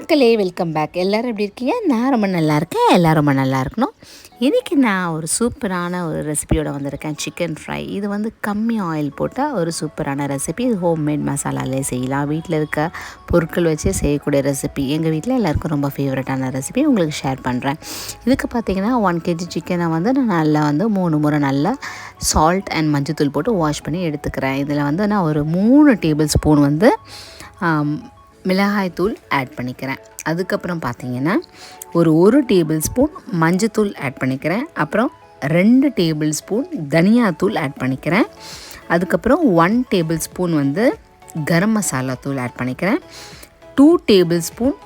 மக்களே welcome back. எல்லோரும் எப்படி இருக்கீங்க? நான் ரொம்ப நல்லா இருக்கேன். எல்லோரும் ரொம்ப நல்லா இருக்கணும். இன்றைக்கி நான் ஒரு சூப்பரான ஒரு ரெசிபியோடு வந்திருக்கேன். Chicken fry. இது வந்து கம்மி ஆயில் போட்டால் ஒரு சூப்பரான ரெசிபி. இது ஹோம்மேட் மசாலாலே செய்யலாம். வீட்டில் இருக்க பொருட்கள் வச்சு செய்யக்கூடிய ரெசிபி. எங்கள் வீட்டில் எல்லாருக்கும் ரொம்ப ஃபேவரட்டான ரெசிபி உங்களுக்கு ஷேர் பண்ணுறேன். இதுக்கு பார்த்திங்கன்னா 1 kg சிக்கனை வந்து நான் நல்லா வந்து 3 முறை நல்லா சால்ட் அண்ட் மஞ்சத்தூள் போட்டு வாஷ் பண்ணி எடுத்துக்கிறேன். இதில் வந்து நான் ஒரு 3 டேபிள் ஸ்பூன் வந்து மிளகாய்த்தூள் ஆட் பண்ணிக்கிறேன். அதுக்கப்புறம் பார்த்திங்கன்னா ஒரு டேபிள் ஸ்பூன் மஞ்சத்தூள் ஆட் பண்ணிக்கிறேன். அப்புறம் 2 டேபிள் ஸ்பூன் தனியாத்தூள் ஆட் பண்ணிக்கிறேன். அதுக்கப்புறம் 1 டேபிள் ஸ்பூன் வந்து கரம் மசாலா தூள் ஆட் பண்ணிக்கிறேன். 2 டேபிள் ஸ்பூன்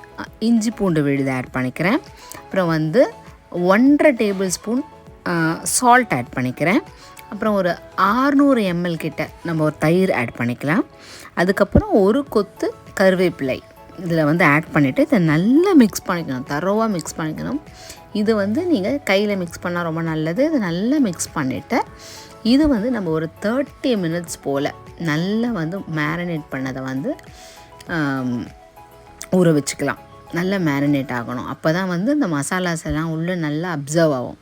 இஞ்சி பூண்டு விழுது ஆட் பண்ணிக்கிறேன். அப்புறம் வந்து 1.5 டேபிள் ஸ்பூன் சால்ட் ஆட் பண்ணிக்கிறேன். அப்புறம் ஒரு 600 ml கிட்ட நம்ம ஒரு தயிர் ஆட் பண்ணிக்கலாம். அதுக்கப்புறம் ஒரு கொத்து கருவேப்பிலை இதில் வந்து ஆட் பண்ணிவிட்டு இதை நல்லா மிக்ஸ் பண்ணிக்கணும். தரோவாக மிக்ஸ் பண்ணிக்கணும். இது வந்து நீங்கள் கையில் மிக்ஸ் பண்ணால் ரொம்ப நல்லது. இதை நல்லா மிக்ஸ் பண்ணிவிட்டு இது வந்து நம்ம ஒரு 30 minutes போல் நல்லா வந்து மேரினேட் பண்ணதை வந்து ஊற வச்சுக்கலாம். நல்லா மேரினேட் ஆகணும். அப்போ தான் வந்து இந்த மசாலாஸ் எல்லாம் உள்ளே நல்லா அப்சர்வ் ஆகும்.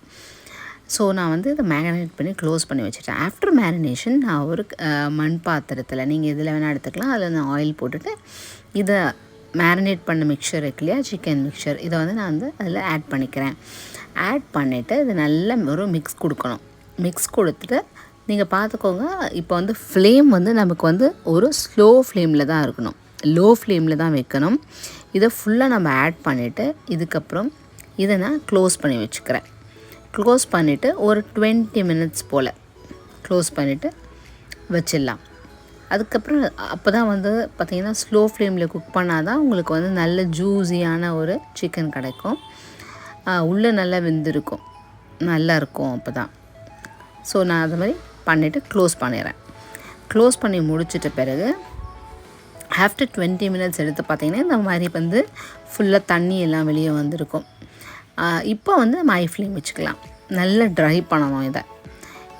ஸோ நான் வந்து இதை மேரினேட் பண்ணி க்ளோஸ் பண்ணி வச்சுட்டேன். ஆஃப்டர் மேரினேஷன் நான் ஒரு மண் பாத்திரத்தில் நீங்கள் இதில் வேணால் எடுத்துக்கலாம். அதில் நான் ஆயில் போட்டுட்டு இதை மேரினேட் பண்ண மிக்சர் இருக்கு இல்லையா, சிக்கன் மிக்சர், இதை வந்து நான் வந்து அதில் ஆட் பண்ணிக்கிறேன். ஆட் பண்ணிவிட்டு இது நல்லா ஒரு மிக்ஸ் கொடுக்கணும். மிக்ஸ் கொடுத்துட்டு நீங்கள் பார்த்துக்கோங்க. இப்போ வந்து ஃப்ளேம் வந்து நமக்கு வந்து ஒரு ஸ்லோ ஃப்ளேமில் தான் இருக்கணும். லோ ஃப்ளேமில் தான் வைக்கணும். இதை ஃபுல்லாக நம்ம ஆட் பண்ணிவிட்டு இதுக்கப்புறம் இதை நான் க்ளோஸ் பண்ணி வச்சுக்கிறேன். க்ளோஸ் பண்ணிவிட்டு ஒரு 20 minutes போல் க்ளோஸ் பண்ணிவிட்டு வச்சிடலாம். அதுக்கப்புறம் அப்போ தான் வந்து பார்த்திங்கன்னா ஸ்லோ ஃப்ளேமில் குக் பண்ணால் தான் உங்களுக்கு வந்து நல்ல ஜூஸியான ஒரு சிக்கன் கிடைக்கும். உள்ளே நல்லா வெந்திருக்கும், நல்லாயிருக்கும் அப்போ தான். ஸோ நான் அது மாதிரி பண்ணிவிட்டு க்ளோஸ் பண்ணிடுறேன். க்ளோஸ் பண்ணி முடிச்சிட்ட பிறகு ஆஃப்டர் 20 minutes எடுத்து பார்த்திங்கன்னா இந்த மாதிரி வந்து ஃபுல்லாக தண்ணி எல்லாம் வெளியே வந்திருக்கும். இப்போ வந்து நம்ம ஹை ஃப்ளேம் வச்சுக்கலாம். நல்லா ட்ரை பண்ணணும்.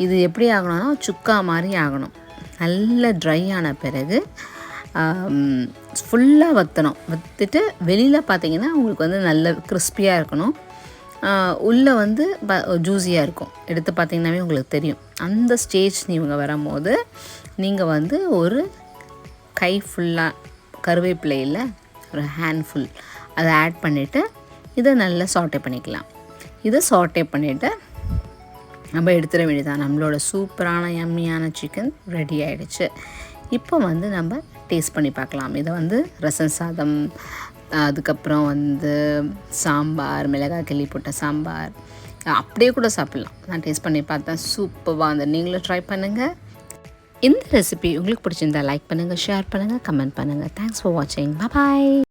இது எப்படி ஆகணும்னா சுக்கா மாதிரி ஆகணும். நல்லா ட்ரை ஆன பிறகு ஃபுல்லாக வற்றுட்டு வெளியில் பார்த்திங்கன்னா உங்களுக்கு வந்து நல்ல கிறிஸ்பியாக இருக்கணும். உள்ளே வந்து ஜூஸியாக இருக்கும். எடுத்து பார்த்திங்கனாவே உங்களுக்கு தெரியும். அந்த ஸ்டேஜ் நீங்கள் வரும்போது நீங்கள் வந்து ஒரு கை ஃபுல்லாக கருவேப்பிலையில் ஒரு ஹேண்ட்ஃபுல் அதை ஆட் பண்ணிவிட்டு இதை நல்லா சாட்டே பண்ணிக்கலாம். இதை சாட்டே பண்ணிவிட்டு நம்ம எடுத்துட வேண்டியதான். நம்மளோட சூப்பரான யம்மியான சிக்கன் ரெடி ஆகிடுச்சு. இப்போ வந்து நம்ம டேஸ்ட் பண்ணி பார்க்கலாம். இதை வந்து ரசம் சாதம், அதுக்கப்புறம் வந்து சாம்பார், மிளகாய் கிள்ளி போட்ட சாம்பார், அப்படியே கூட சாப்பிட்லாம். நான் டேஸ்ட் பண்ணி பார்த்தேன். சூப்பராக வந்து நீங்களும் ட்ரை பண்ணுங்கள். இந்த ரெசிபி உங்களுக்கு பிடிச்சிருந்தா லைக் பண்ணுங்கள், ஷேர் பண்ணுங்கள், கமெண்ட் பண்ணுங்கள். தேங்க்ஸ் ஃபார் வாட்சிங். பாய்.